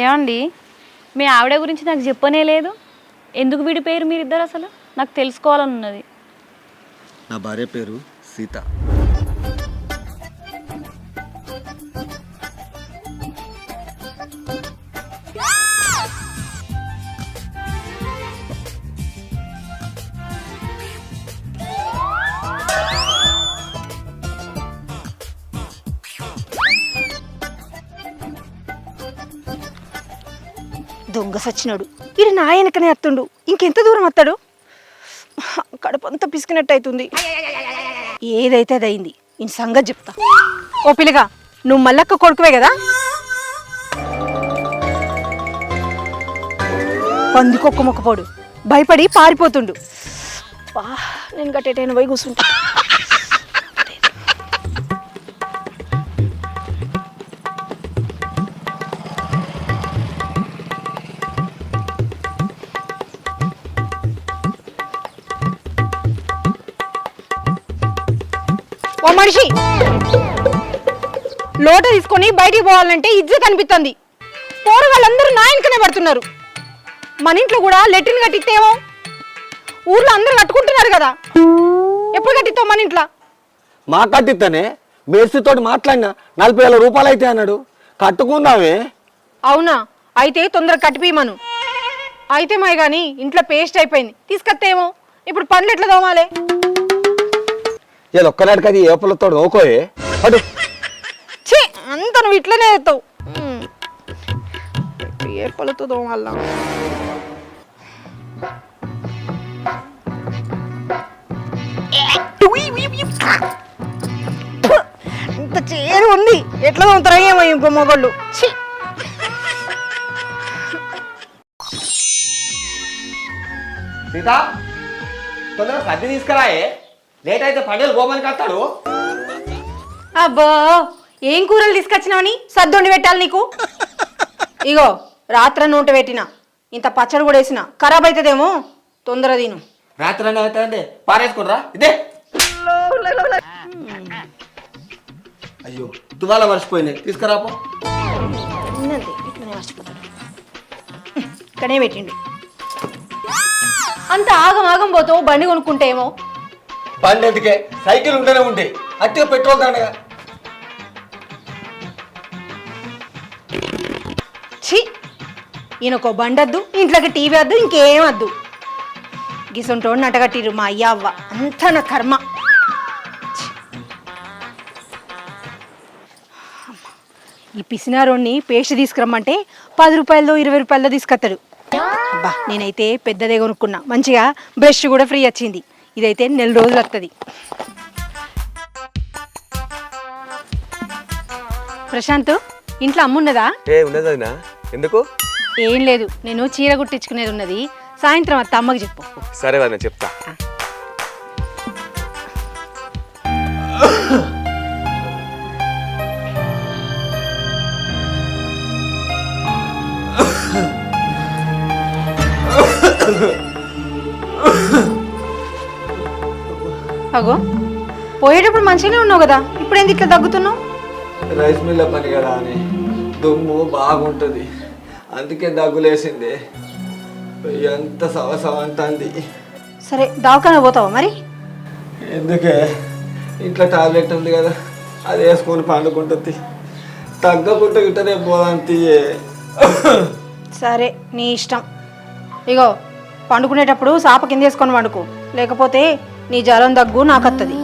ఏమండి మీ ఆవిడ గురించి నాకు చెప్పనే లేదు. ఎందుకు విడిపోయారు మీరిద్దరు? అసలు నాకు తెలుసుకోవాలని ఉన్నది. నా భార్య పేరు సీత. దొంగ సచ్చినాడు. ఇది నా వెనకనే వస్తుండు. ఇంకెంత దూరం వస్తాడు? కడుపంతా పిసికినట్టు అవుతుంది. ఏదైతే అది అయింది. ఈ సంగతి చెప్తా. ఓ పిల్లగా, నువ్వు మల్లక్క కొడుకువే కదా? పందికొక్క మొక్కపోడు భయపడి పారిపోతుండు. నేను గట్టేటైన పోయి కూర్చుంటా. ఓ మనిషి, లోట తీసుకొని బయటికి పోవాలంటే ఇజ్జత్ అనిపిస్తుంది. పోరు వాళ్ళందరూ నా వెనకనే పడుతున్నారు. మన ఇంట్లో కూడా లెట్రిన్ కట్టిస్తేమో, ఊర్లో అందరూ కట్టుకుంటున్నారు కదా. ఎప్పుడు కట్టిస్తావు మన ఇంట్లో? మా కట్టిస్తానే మేస్త్రితో మాట్లాడినా 40,000 రూపాయలు అయితే అన్నాడు. కట్టుకుందామే. అవునా? అయితే తొందరగా కట్టిపోయమను. అయితే మాయ కానీ ఇంట్లో పేస్ట్ అయిపోయింది, తీసుకొస్తేమో. ఇప్పుడు పనులు ఎట్లా తోమాలి? ఇలా ఒక్కనాటికి అది ఏపలతో నోకోయే. అడు ఛీ, అంత నువ్వు ఇట్లనే చేస్తావు. ఏపలతో తోమాల. ఇంత చేరు ఉంది, ఎట్లా తోముతారా ఏమో ఇంకో మొగళ్ళు. సీత, తొందరగా సర్ది తీసుకురాయే. లేట్ అయితే పండుగలు గోమనికి వస్తాడు. అబ్బో, ఏం కూరలు తీసుకొచ్చినావని సర్దొండి పెట్టాలి నీకు? ఇగో రాత్రి నూట పెట్టిన, ఇంత పచ్చడి కూడా వేసిన. ఖరాబ్ అవుతుందేమో, తొందర తిను. రాత్రి అవుతుందండి, పారేసుకుంటారా? ఇదే అయ్యో తువాల మర్చిపోయినాయి, తీసుకురాపో. ఇట్లనే మర్చిపోతాడు. ఇక్కడే పెట్టిండు. అంత ఆగం ఆగం పోతావు. బండి కొనుక్కుంటే ఏమో. బండి ఎందుకే, సైకిల్ ఉంటేనే ఉంటాయి. అట్టిగా పెట్రోల్ దండగా. ఛీ, ఈయనకో బండి వద్దు, ఇంట్లోకి టీవీ వద్దు, ఇంకేం వద్దు. గిసొంటోడు నటగట్టిరు మా అయ్య అవ్వ. అంతా నా కర్మ. ఈ పిసినారోని పేస్ట్ తీసుకురమ్మంటే 10 రూపాయలదో 20 రూపాయలదో తీసుకొస్తాడు. అబ్బా, నేనైతే పెద్దదే కొనుక్కున్నా. మంచిగా బ్రష్ కూడా ఫ్రీ వచ్చింది. ఇదైతే 4 రోజులు వస్తుంది. ప్రశాంత్, ఇంట్లో అమ్మున్నదా? ఉన్నదా? ఎందుకు? ఏం లేదు, నేను చీర కుట్టించుకునేది ఉన్నది. సాయంత్రం అత్త అమ్మకి చెప్పు. సరే నేను చెప్తా. అగో, పోయేటప్పుడు మంచిగానే ఉన్నావు కదా, ఇప్పుడు ఎందుకు ఇట్లా దగ్గుతున్నావు? రైస్ మిల్ల పని కదా అని దుమ్ము బాగుంటుంది, అందుకే దగ్గులేసింది. ఎంత సవసవంతంది. సరే, దవాఖాన పోతావా మరి? ఎందుకే, ఇంట్లో టాబ్లెట్ ఉంది కదా, అది వేసుకొని పండుకుంటుంది. తగ్గకుండా గిట్టనే పోదాంతి. సరే, నీ ఇష్టం. ఇగో, పండుకునేటప్పుడు సాప కింద వేసుకొని పండుకో, లేకపోతే నీ జ్వరం దగ్గు నాకు వస్తుంది.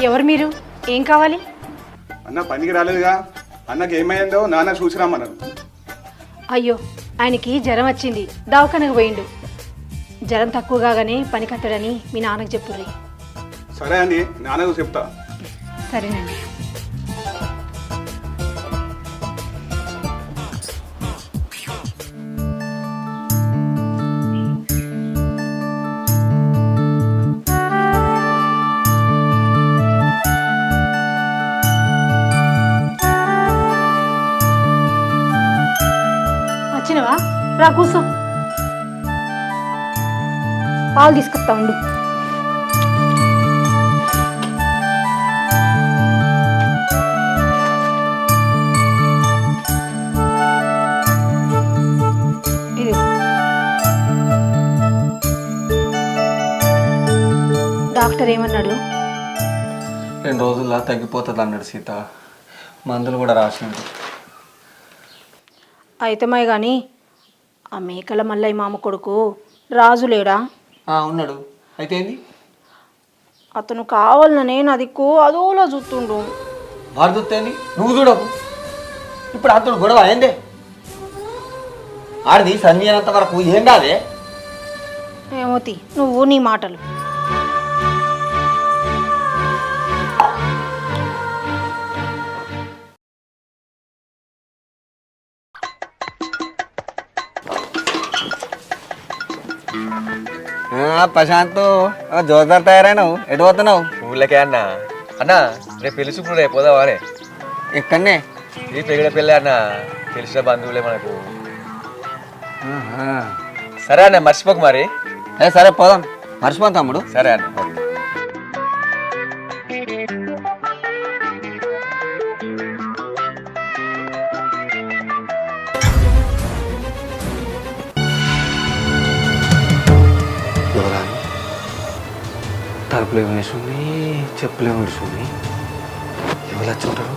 ఎవరు మీరు? ఏం కావాలి? అన్న పనికి రాలేదుగా, అన్నకి ఏమైందో నాన్న చూసిరామన్నాడు. అయ్యో, ఆయనకి జ్వరం వచ్చింది, దవాఖానకు పోయిండు. జ్వరం తక్కువ కాగానే పనికత్తడని మీ నాన్నకు చెప్పుర్రి. సరే అని నాన్నకు చెప్తా. సరేనండి. వచ్చినవా? రా కూర్చో. పాలు తీసుకొస్తా ఉండు. ఇది డాక్టర్ ఏమన్నాడు? 2 రోజుల్లో తగ్గిపోతుంది అన్నాడు సీత. మందులు కూడా రాసినాడు. అయితమే కానీ ఆ మేకల మల్లయ్య మామ కొడుకు రాజు లేడా? ఉన్నాడు. అయితే ఏంది? అతను కావాలనే నా దిక్కు అదోలా చూస్తుండు. వాడు చూస్తేంది, నువ్వు చూడకు. ఇప్పుడు అతడు గొడవ ఏందే? ఆడిది సన్నియంత వరకు ఏం కాదే. ఏమోతి నువ్వు నీ మాటలు. ప్రశాంత్, జోర్దార్ తయారైనావు. ఎటు పోతున్నావు? ఊళ్ళకే అన్న. అన్న రేపు పెళ్లి చూపుడు రేపు పోదావా అనే? ఎక్కడనే? ఇది పెగిడ పెళ్ళి అన్న, తెలిసిన బంధువులే మనకు. సరే అన్న, మర్చిపోకు మరి. సరే పోదాం. మర్చిపోతాం తమ్ముడు. సరే అన్న. తలుపులు ఏమి వేసుంది, చెప్పులు ఏమి విడుచుంది. ఎవరు వచ్చి ఉంటారు?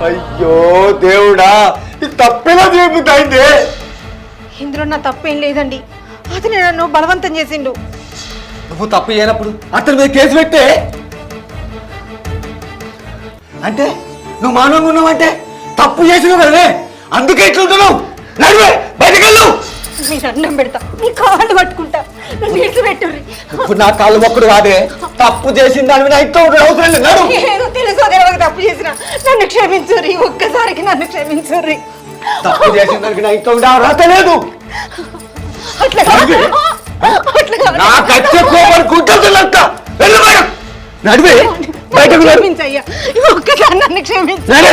అయ్యో దేవుడా, తప్పేలా చెబుతాయిందే. ఇందులో నా తప్పేం లేదండి. అతను నన్ను బలవంతం చేసిండు. నువ్వు తప్పు చేయనప్పుడు అతని మీద కేసు పెట్టే అంటే నువ్వు మానవంగా ఉన్నావంటే తప్పు చేసినావు కదనే. అందుకే ఇట్లుంటున్నావు. నడివే, బయటకెళ్ళు. మీరు అన్నం పెడతా, మీ కాళ్ళు పట్టుకుంటా, నన్ను ఇట్లు పెట్టుర్రి. ఇప్పుడు నా కాళ్ళు మొక్కుడు కాదే. తప్పు చేసిన దాని మీద ఇంట్లో అవసరం లేదు. నడు. ఏదో తెలుసో తెలియక తప్పు చేసిన నన్ను క్షమించుర్రి. ఒక్కసారికి నన్ను క్షమించుర్రి. తప్పు చేసిన దానికి నా ఇంట్లో రాత లేదు. అట్లా కాదు. అట్లా కాదు. నా కచ్చే కోపం గుంటలక్క. వెళ్ళు మేడం. నడివే, బయటకు నడు. క్షమించయ్యా, ఒక్కసారి నన్ను క్షమించు. నడు.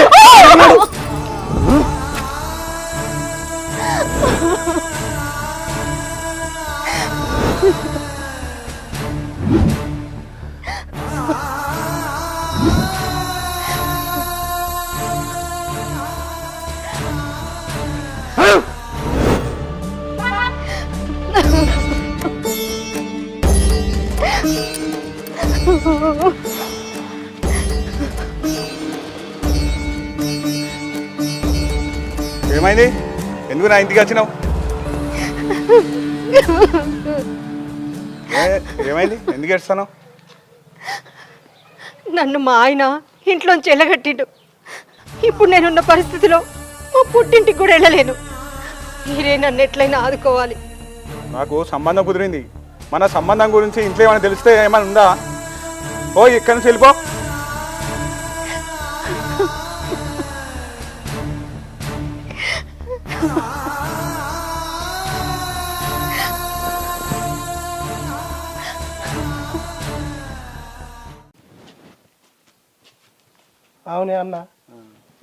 ఏమైంది? ఎందుకు నా ఇంటికి వచ్చినావు? ఏమైంది? ఎందుకు ఏడుస్తాను? నన్ను మా ఆయన ఇంట్లోంచి వెళ్ళగట్టిండు. ఇప్పుడు నేనున్న పరిస్థితిలో మా పుట్టింటికి కూడా వెళ్ళలేను. మీరే నన్ను ఎట్లయినా ఆదుకోవాలి. నాకు సంబంధం కుదిరింది. మన సంబంధం గురించి ఇంట్లో ఏమైనా తెలిస్తే ఏమైనా ఉందా? ఓ ఇక్కడి నుంచి వెళ్ళిపో. అవునే అన్న,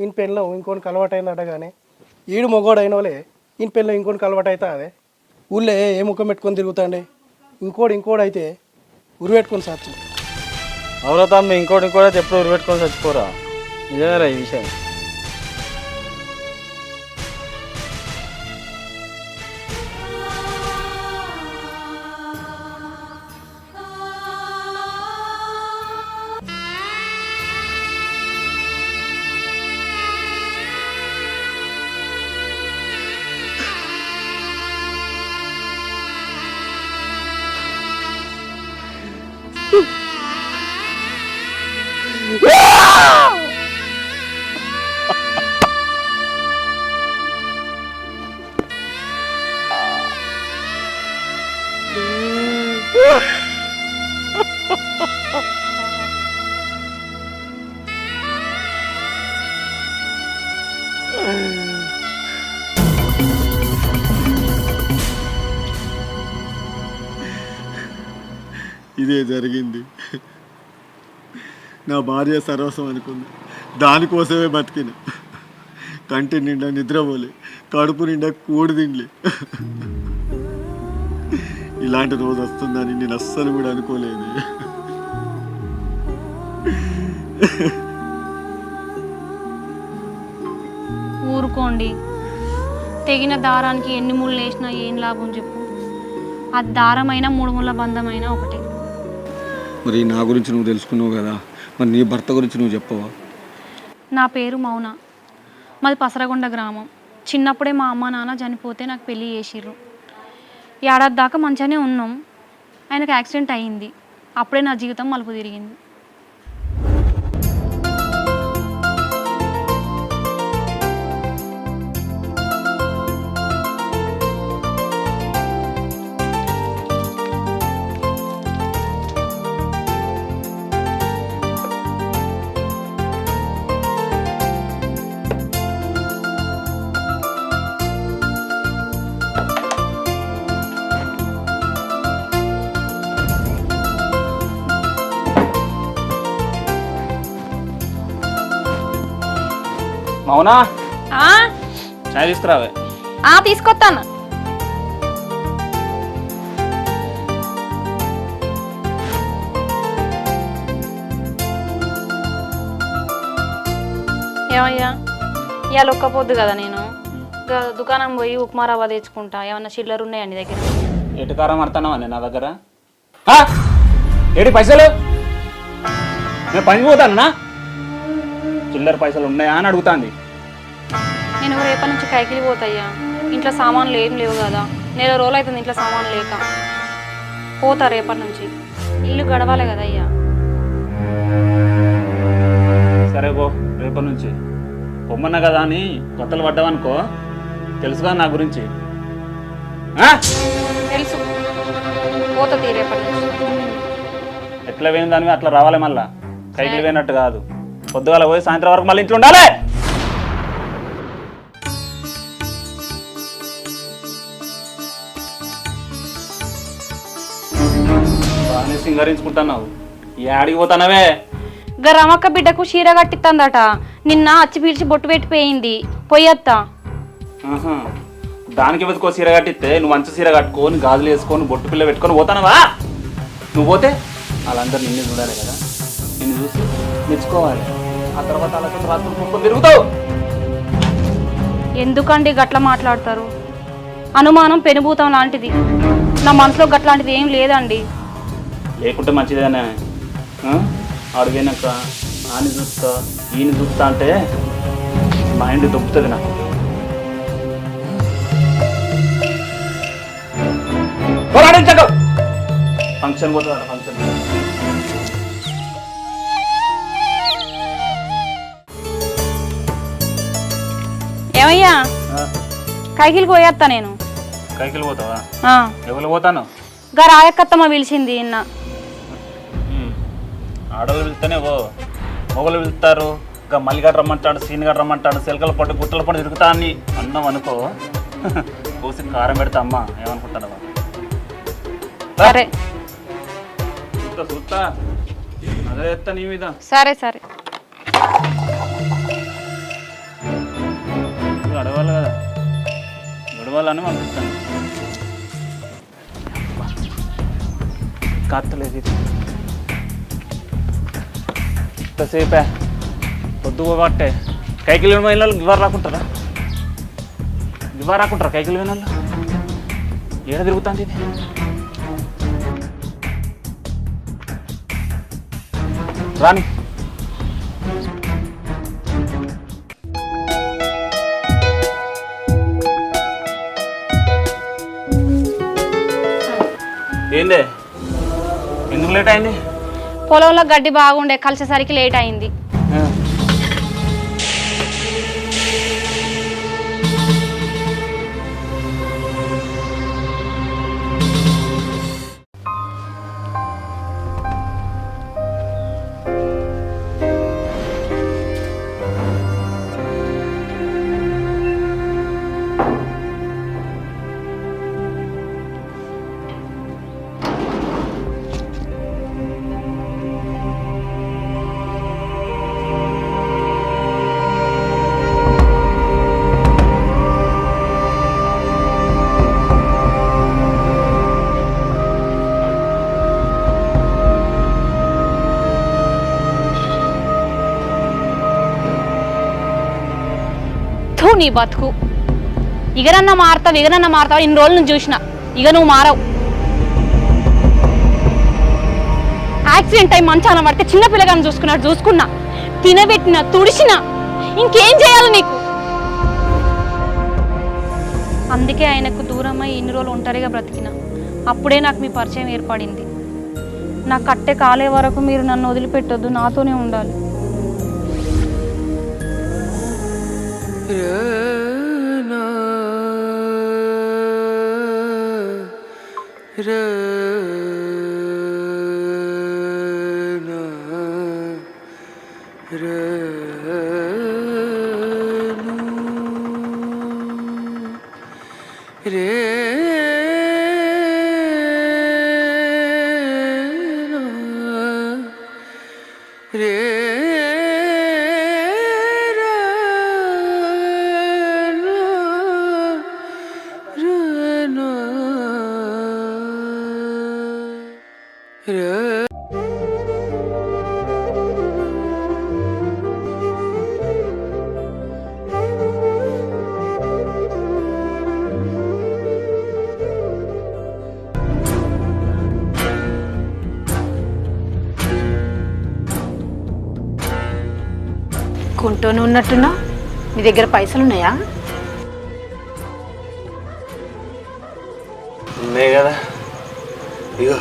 ఈయన పెళ్ళం ఇంకోటి అలవాటు అయిందట. కానీ ఈడు మొగోడు అయిన వాళ్ళే ఈయన పెళ్ళం ఇంకోటి అలవాటు అవుతా. అదే ఊళ్ళో ఏ ముఖం పెట్టుకొని తిరుగుతాండే. ఇంకోటి అయితే ఉరి పెట్టుకొని సచ్చు. అవురా తమ్మి, ఇంకోటి అయితే ఎప్పుడు ఉరి పెట్టుకొని చచ్చిపోరా. నిజమేరా ఈ విషయం. ఇదే జరిగింది. నా భార్య సర్వస్వం అనుకున్నా, దానికోసమే బతికిన. కంటి నిండా నిద్రపోలే, కడుపు నిండా కూడి తినలే. ఇలాంటి రోజు వస్తుందని నేను అస్సలు కూడా అనుకోలేదు. ఊరుకోండి, తెగిన దారానికి ఎన్ని ముళ్ళు వేసినా ఏం లాభం చెప్పు. ఆ దారమైనా మూడు ముళ్ళ బంధమైనా ఒకటే. మరి నా గురించి నువ్వు తెలుసుకున్నావు కదా, మరి నీ భర్త గురించి నువ్వు చెప్పవా? నా పేరు మౌన, మాది పసరగొండ గ్రామం. చిన్నప్పుడే మా అమ్మ నాన్న చనిపోతే నాకు పెళ్ళి చేసిర్రు. ఏడాది దాకా మంచిగానే ఉన్నాం. ఆయనకు యాక్సిడెంట్ అయ్యింది. అప్పుడే నా జీవితం మలుపు తిరిగింది. మౌనా, చాయ్ తీసుకురావే. తీసుకొస్తాను. ఏమయ్యా, ఇవాళ ఒక్కపోద్దు కదా, నేను దుకాణం పోయి ఉప్మా రవ్వ తెచ్చుకుంటా. ఏమన్నా చిల్లర ఉన్నాయండి దగ్గర? ఎటుకారం ఆడుతున్నావా నా దగ్గర? ఏడి పైసలు? నేను పని పోతానా? చిల్లర పైసలు ఉన్నాయా అని అడుగుతాంది. నేను రేపటి నుంచి కైకిలి పోతాయ్యా. ఇంట్లో సామాన్లు ఏం లేవు కదా, నెల రోజులు అవుతుంది ఇంట్లో సామాన్లు లేక. పోతా రేపటి నుంచి, ఇల్లు గడవాలి కదా అయ్యా. సరే పో, రేపటి నుంచి పొమ్మన్నా కదా అని కొత్తలు పడ్డావనుకో, తెలుసుగా నా గురించి. తెలుసు, పోతుంది రేపటి నుంచి. ఎట్లా పోయిన దానివి అట్లా రావాలి, మళ్ళా కైకిలి పోయినట్టు కాదు. పొద్దుగాల పోయి సాయంత్రం వరకు మళ్ళీ ఇంట్లో ఉండాలి. బాగానే సింగరించుకుంటున్నావు, ఏడికి పోతానవే? గా రమక్క బిడ్డకు చీర కట్టిస్తుందట. నిన్న అచ్చి పీల్చి బొట్టు పెట్టిపోయింది. పోయత్తా. దానికి వెతుకో చీర కట్టిస్తే నువ్వు మంచి చీర కట్టుకొని గాజులు వేసుకొని బొట్టు పిల్ల పెట్టుకొని పోతానవా? నువ్వు పోతే వాళ్ళందరూ నిన్ను చూడాలి కదా, నిన్ను చూసి మెచ్చుకోవాలి. ఆ తర్వాత వాళ్ళతో రాత్రి మొత్తం తిరుగుతావు. ఎందుకండి గట్ల మాట్లాడతారు? అనుమానం పెనుభూతం లాంటిది. నా మనసులో గట్లాంటిది ఏం లేదండి. లేకుంటే మంచిదేనా? అడిగినాక ఆని చూస్తా ఈయన చూస్తా అంటే మైండ్ దొబ్బుతుంది నాకు. ఫంక్షన్ పోతుంది, ఫంక్షన్. ఏమయ్యా, కైకిలికి పోయేస్తా నేను. కైకిలి పోతావా? ఎవరు పోతాను? గా రాయక్కత్తమ్మ పిలిచింది నిన్న. ఆడవాళ్ళు పిలుస్తేనే ఓ, మొగలు పిలుస్తారు. ఇంకా మల్లిగడ్డ రమ్మంటాడు, సీనిగడ్డ రమ్మంటాడు, సెలకల పట్టు గుట్టల పట్టు తిరుగుతా అని అన్నాం అనుకో, కోసి కారం పెడతా. అమ్మ ఏమనుకుంటాను? సరే చూస్తా చూస్తా, అదే ఎత్తా నీ మీద. సరే సరే. గడవాలి కదా, గడవాలని పంపిస్తాను. కత్తలేదు ఇది ఇంతసేపే, పొద్దు పోబట్టే. కైకిలి పోయిన వాళ్ళు గివారు రాకుంటారా? గివారు రాకుంటారా కైకిలి పోయిన వాళ్ళు? ఏడ తిరుగుతుంది ఇది? రాని ఏందే, ఎందుకు లేట్ అయింది? పొలంలో గడ్డి బాగుండే, కలిసేసరికి లేట్ అయింది. నీ బతుకు. ఇగనన్నా మారతావు ఇన్ని రోజులు నువ్వు చూసిన. ఇక నువ్వు మారవు. యాక్సిడెంట్ అయి మంచాన పడితే చిన్న పిల్లగాని చూసుకున్నా, తినబెట్టినా, తుడిచినా, ఇంకేం చేయాలి నీకు? అందుకే ఆయనకు దూరమై ఇన్ని రోజులు ఒంటరిగా బ్రతికిన. అప్పుడే నాకు మీ పరిచయం ఏర్పడింది. నా కట్టె కాలే వరకు మీరు నన్ను వదిలిపెట్టొద్దు, నాతోనే ఉండాలి. కొంటూనే ఉన్నట్టున్నా. మీ దగ్గర పైసలు ఉన్నాయా? ఉన్నాయి కదా, ఇగో.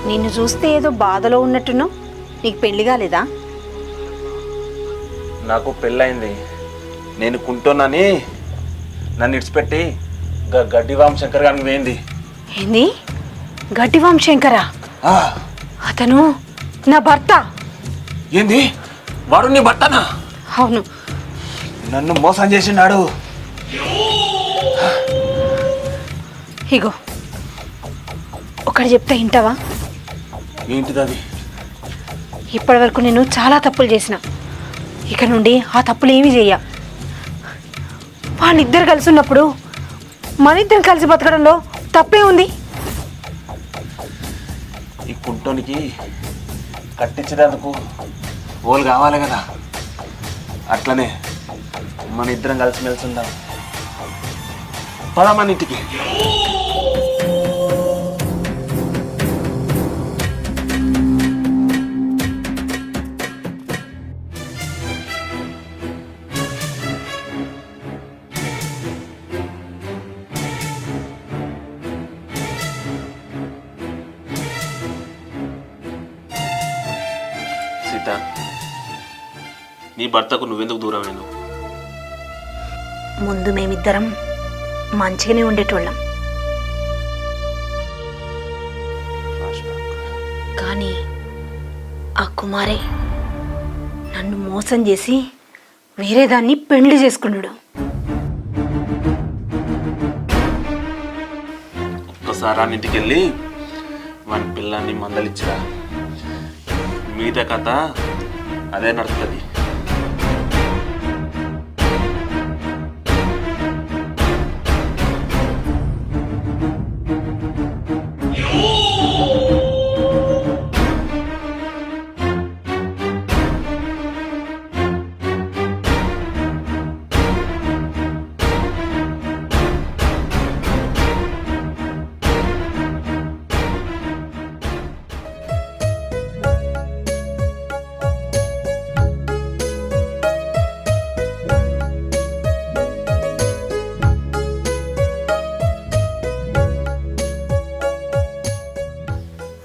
నిన్ను చూస్తే ఏదో బాధలో ఉన్నట్టున్నావు. నీకు పెళ్లి కాలేదా? నాకు పెళ్ళయింది. నేను కుంటున్నాని నన్ను ఇడిచిపెట్టి గడ్డివాం శంకర్ గారికి పోయింది. ఏంది? గడ్డివాం శంకరా? అతను నా భర్త. ఏంది? వాడు నీ భర్తనా? అవును. నన్ను మోసం చేసినాడు. ఇగో ఒకటి చెప్తా, వింటావా? ఏంటిది అది? ఇప్పటి వరకు నేను చాలా తప్పులు చేసిన. ఇక నుండి ఆ తప్పులు ఏమీ చెయ్య. వాళ్ళిద్దరు కలిసి ఉన్నప్పుడు మన ఇద్దరం కలిసి బతకడంలో తప్పే ఉంది. ఈ కుంటోనికి కట్టించేందుకు ఓలు కావాలి కదా, అట్లనే మన ఇద్దరం కలిసిమెలిసి ఉందాం. పదా మన ఇంటికి. సీత, నీ భర్తకు నువ్వెందుకు దూరమైనవు? ముందు మేమిద్దరం మంచిగానే ఉండేటోళ్ళం, కానీ ఆ కుమారే నన్ను మోసం చేసి వేరే దాన్ని పెళ్లి చేసుకున్నాడు. ఒక్కసారి అన్నింటికి వెళ్ళి వాని పిల్లాన్ని మందలిచ్చిరా. మిగతా కథ అదే నడుస్తుంది.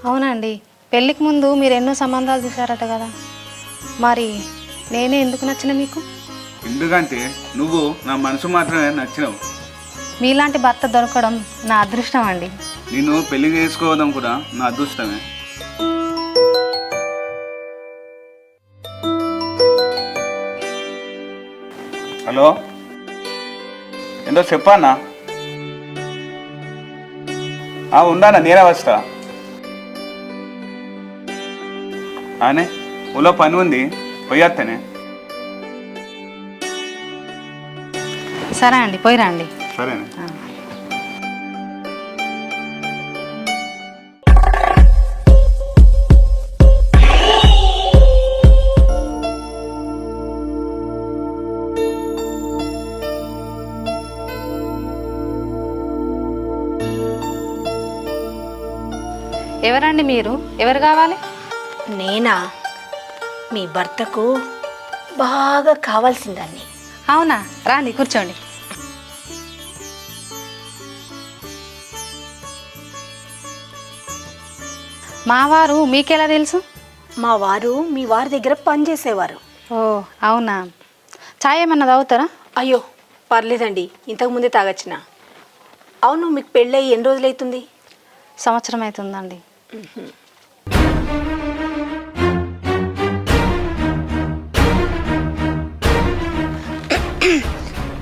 అవునండి, పెళ్ళికి ముందు మీరు ఎన్నో సంబంధాలు చూసారట కదా, మరి నేనే ఎందుకు నచ్చిన మీకు? ఎందుకంటే నువ్వు నా మనసు మాత్రమే నచ్చినావు. మీలాంటి భర్త దొరకడం నా అదృష్టం అండి. నిన్ను పెళ్లి చేసుకోవడం కూడా నా అదృష్టమే. హలో, ఏందో చెప్పన్నా? ఉండానా నేనే వస్తా. ఆనే ఊళ్ళో పని ఉంది, పోయేస్తానే. సరే అండి, పోయిరా అండి. సరేనా? ఎవరండి మీరు? ఎవరు కావాలి? నేనా మీ భర్తకు బాగా కావాల్సిందాన్ని. అవునా, రాండి కూర్చోండి. మా వారు మీకెలా తెలుసు? మా వారు మీ వారి దగ్గర పనిచేసేవారు. ఓ అవునా, చాయ్ ఏమన్నా తాగుతారా? అయ్యో పర్లేదండి, ఇంతకుముందే తాగొచ్చిన. అవును, మీకు పెళ్ళయి ఎన్ని రోజులైతుంది? సంవత్సరం అవుతుందండి.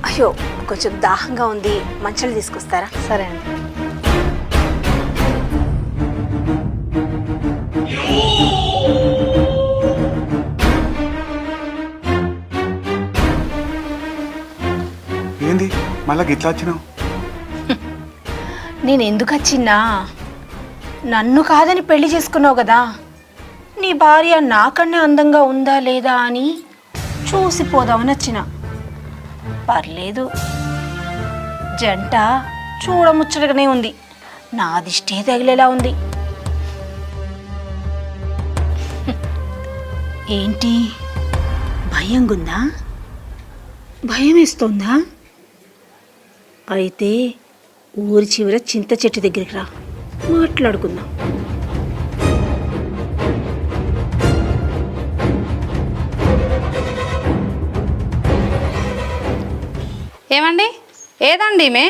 అయ్యో కొంచెం దాహంగా ఉంది, మంచినీళ్ళు తీసుకొస్తారా? సరే అండి. ఏంది మళ్ళా గిట్లా వచ్చినావు? నేను ఎందుకు వచ్చిన్నా, నన్ను కాదని పెళ్లి చేసుకున్నావు కదా, నీ భార్య నాకన్నా అందంగా ఉందా లేదా అని చూసిపోదామని వచ్చిన. పర్లేదు, జంట చూడముచ్చటగానే ఉంది, నా దిష్టే తగిలేలా ఉంది. ఏంటి భయంగుందా? భయం వేస్తోందా? అయితే ఊరి చివర చింత చెట్టు దగ్గరికి రా, మాట్లాడుకుందాం. ఏమండి, ఏదండి మే?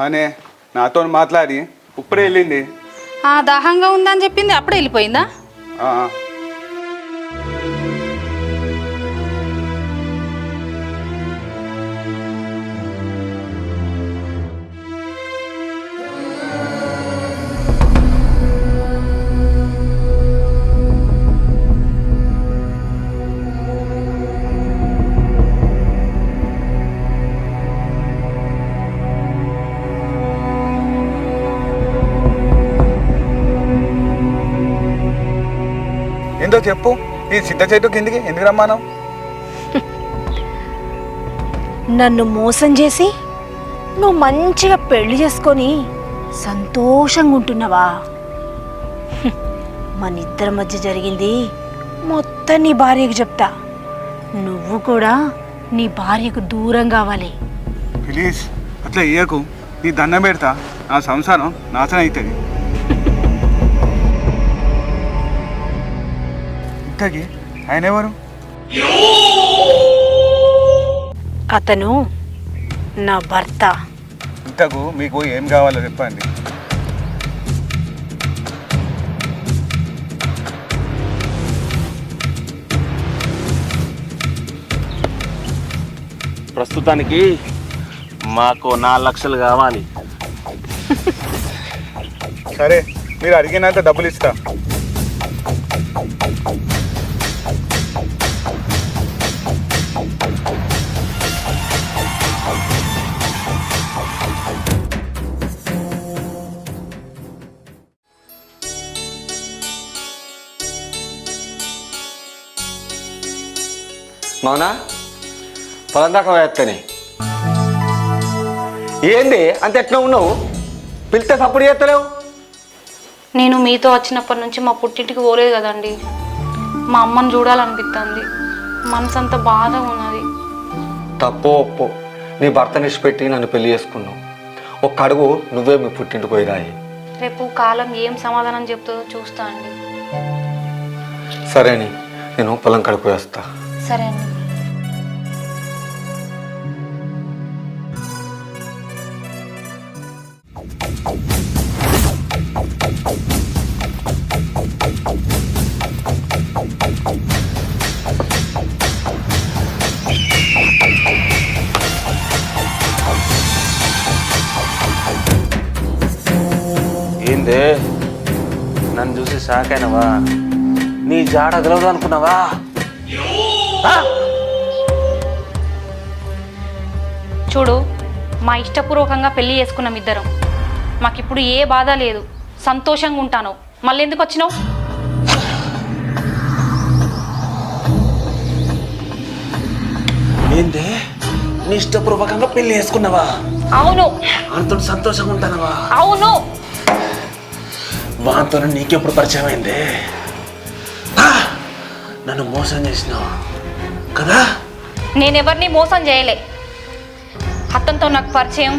ఆనే నాతో మాట్లాడి ఇప్పుడే వెళ్ళింది. దాహంగా ఉందని చెప్పింది, అప్పుడే వెళ్ళిపోయిందా? ఏందో చెప్పు, ఈ చింత చెట్టు కిందికి ఎందుకు రమ్మాను? నన్ను మోసం చేసి నువ్వు మంచిగా పెళ్లి చేసుకొని సంతోషంగా ఉంటున్నావా? మన ఇద్దరి మధ్య జరిగింది మొత్తం నీ భార్యకు చెప్తా. నువ్వు కూడా నీ భార్యకు దూరం కావాలి. ప్లీజ్ అట్లా ఇయ్యకు, నీ దండం పెడతా, నా సంసారం నాశనం అవుతుంది. ఇంతకీ ఆయన ఎవరు? అతను నా భర్త. ఇంతకు మీకు ఏం కావాలో చెప్పండి. ప్రస్తుతానికి మాకు 4 లక్షలు కావాలి. సరే, మీరు అడిగినంత డబ్బులు ఇస్తా. మౌనా పొలం దాకా వేస్తానే. ఏంది అంత ఎట్లా ఉన్నావు? పిలిస్తే తప్పుడు చేస్తలేవు. నేను మీతో వచ్చినప్పటి నుంచి మా పుట్టింటికి పోలేదు కదండి, మా అమ్మని చూడాలనిపిస్తుంది, మనసు అంతా బాధగా ఉన్నది. తప్పో ఒప్పో నీ భర్త నిష్పెట్టి నన్ను పెళ్లి చేసుకున్నావు. ఒక్క అడుగు నువ్వే మీ పుట్టింటికి పోయిరాయి. రేపు కాలం ఏం సమాధానం చెప్తుందో చూస్తా అండి. సరే అని నేను పొలం కడుపు వేస్తా. సరే అండి. ఏందే నన్ను చూసి షాక్ అయినవా? నీ జాడ గెలవదు అనుకున్నావా? చూడు, మా ఇష్టపూర్వకంగా పెళ్లి చేసుకున్నాం ఇద్దరం. మాకిప్పుడు ఏ బాధ లేదు, సంతోషంగా ఉంటాను. మళ్ళీ ఎందుకు వచ్చినావు? ఏందే నీ ఇష్టపూర్వకంగా పెళ్లి చేసుకున్నావా? అవును. అంత సంతోషంగా ఉంటానవా? అవును. వాంతో నీకెప్పుడు పరిచయం అయిందే? నన్ను మోసం చేసినావు కదా? నేనెవరిని మోసం చేయలే. అతనితో నాకు పరిచయం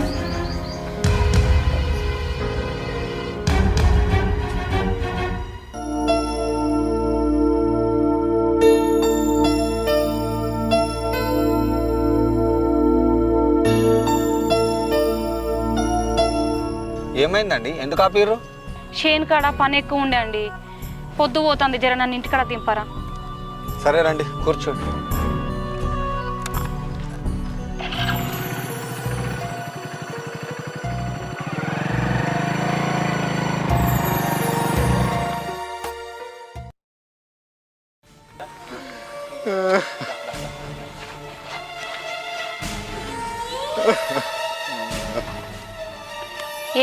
ఏమైందండి? ఎందుకు ఆపిర్రు? షేన్ కాడ పని ఎక్కువ ఉండే అండి. పొద్దు పోతుంది, జర నన్ను ఇంటికాడ దింపరా. సరే రండి, కూర్చోండి.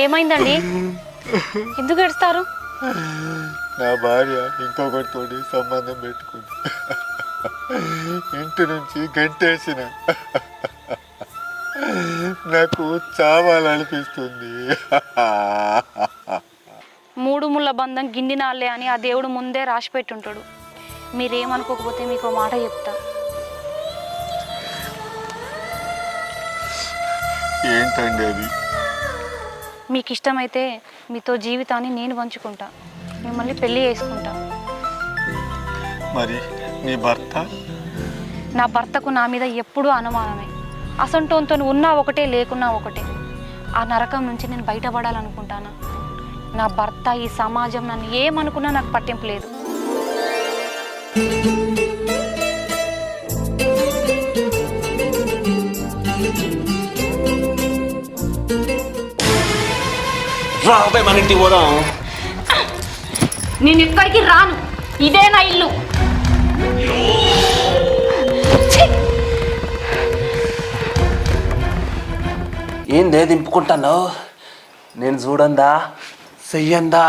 ఏమైందండి? ఎందుకు ఏడుస్తారు? నా భార్య ఇంకొకరితో సంబంధం పెట్టుకుంది. ఇంటి నుంచి గంటేసిన. నాకు చావాలనిపిస్తుంది. 3 ముళ్ళ బంధం గిండి నాళ్ళే అని ఆ దేవుడు ముందే రాసి పెట్టుంటాడు. మీరేమనుకోకపోతే మీకు మాట చెప్తా. ఏంటండి అది? మీకు ఇష్టమైతే మీతో జీవితాన్ని నేను పంచుకుంటా, మిమ్మల్ని పెళ్లి చేసుకుంటా. మరి నీ భర్త? నా భర్తకు నా మీద ఎప్పుడూ అనుమానమే. అసంటోంతో ఉన్నా ఒకటే, లేకున్నా ఒకటే. ఆ నరకం నుంచి నేను బయటపడాలనుకుంటాను. నా భర్త, ఈ సమాజం నన్ను ఏమనుకున్నా నాకు పట్టింపు లేదు. రాబోయే మన ఇంటికి పోదాం. నేను ఎక్కడికి రాను, ఇదే నా ఇల్లు. ఏందే దింపుకుంటాను? నేను చూడందా చెయ్యందా?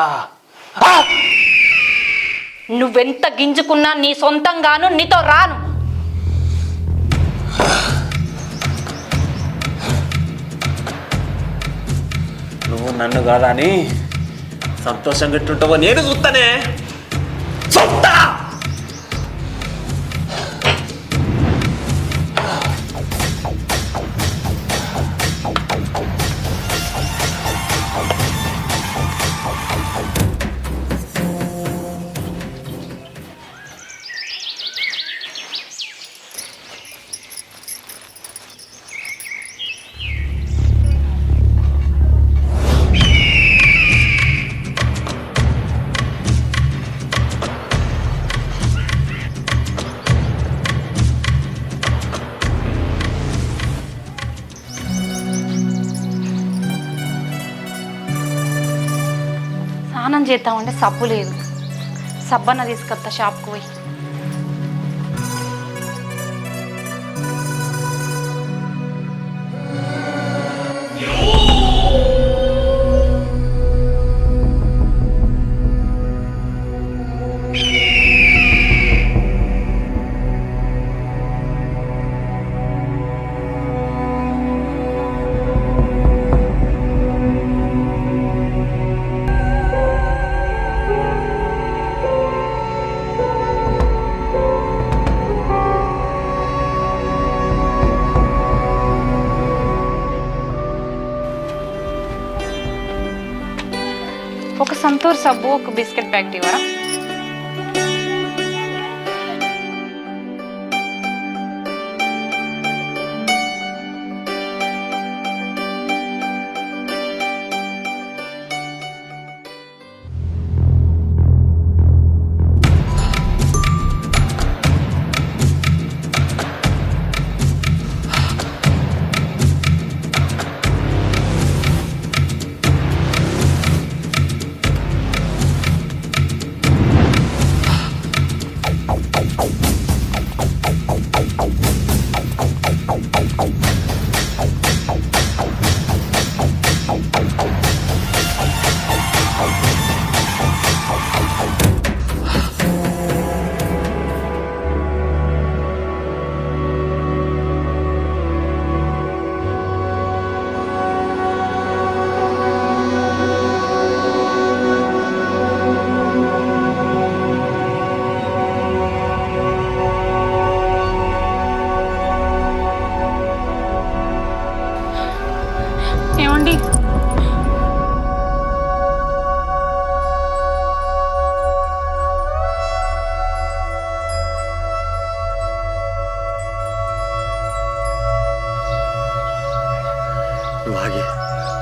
నువ్వెంత గింజుకున్నా నీ సొంతంగాను నీతో రాను. నువ్వు నన్ను కాదా అని సంతోషంగా ఎట్టుంటావో నేను చూస్తానే. చూస్తా. స్నానం చేద్దామంటే సబ్బు లేదు. సబ్బన్న తీసుకొస్తా షాప్కి పోయి. ఒక సంతూర్ సబ్బు, ఒక బిస్కెట్ ప్యాకెట్ ఇవ్వరా? ఏమండి వాగే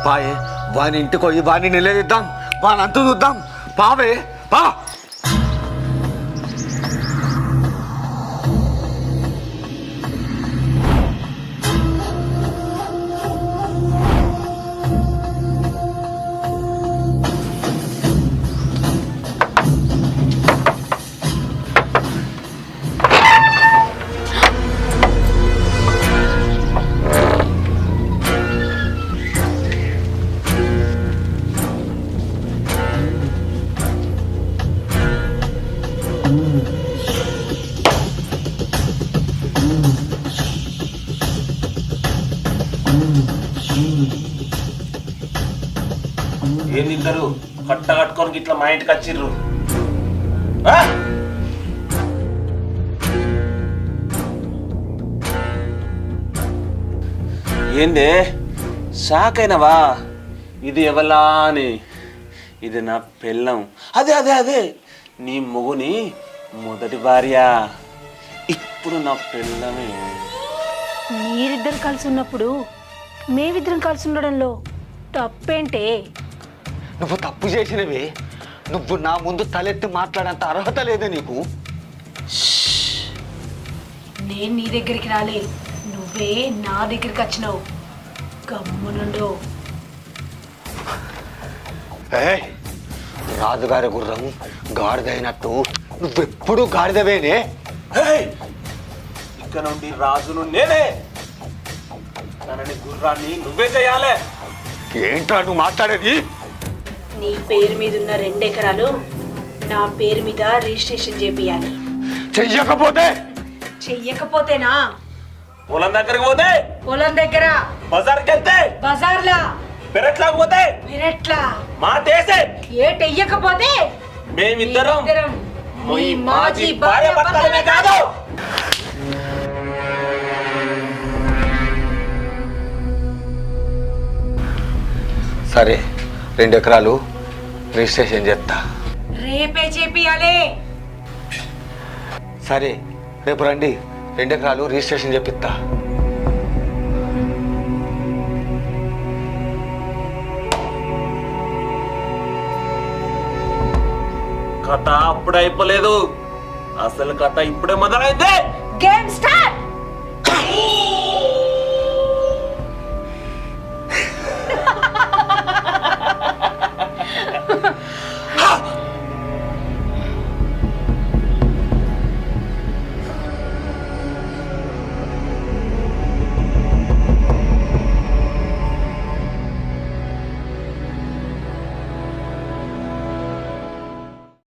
పాయే వాని ఇంటికి పోయి వాడిని నిలదీద్దాం, వాని అంతు చూద్దాం. పావే పా. ఏందిద్దరు కట్ట కట్టుకొని ఇట్లా మా ఇంటికి వచ్చిర్రు? ఏందే షాక్ అయినవా? ఇది ఎవలా అని? ఇది నా పెళ్ళం. అదే అదే అదే నీ మొగుని మొదటి భార్య, ఇప్పుడు నా పెళ్ళమే. మీరిద్దరు కలిసి ఉన్నప్పుడు మేమిద్దరం కలిసి ఉండడంలో తప్పేంటే? నువ్వు తప్పు చేసినవే. నువ్వు నా ముందు తలెత్తి మాట్లాడేంత అర్హత లేదే నీకు. నేను నీ దగ్గరికి రాలే, నువ్వే నా దగ్గరికి వచ్చినావు. గమ్మునుండు. ఏయ్, రాజుగారి గుర్రం గాడిదైనట్టు నువ్వెప్పుడు గాడిదవేనే. ఇక నుండి రాజును నేనే. తనని గుర్రాన్ని నువ్వే చేయాలి. ఏంట్రా నువ్వు మాట్లాడేది? నీ పేరు మీద ఉన్న 2 ఎకరాలు నా పేరు మీద రిజిస్ట్రేషన్ చేపియాలి. చెయ్యకపోతేనా? పొలం దగ్గరికి పోతే, పొలం దగ్గర, బజార్కి వెళ్తే, బజార్లా, పెరట్లకు పోతే, పెరట్లా, మాటేసే ఏటెయ్యకపోతే మేమిద్దరం మీ మాజీ భార్య భర్తలమే కాదు. సరే, 2 ఎకరాలు రిజిస్ట్రేషన్ చేస్తా. రేపే చేపియాలి. సరే, రేపు రండి, 2 ఎకరాలు రిజిస్ట్రేషన్ చేపిస్తా. కథ అప్పుడే అయిపోలేదు, అసలు కథ ఇప్పుడే మొదలైంది. Game start.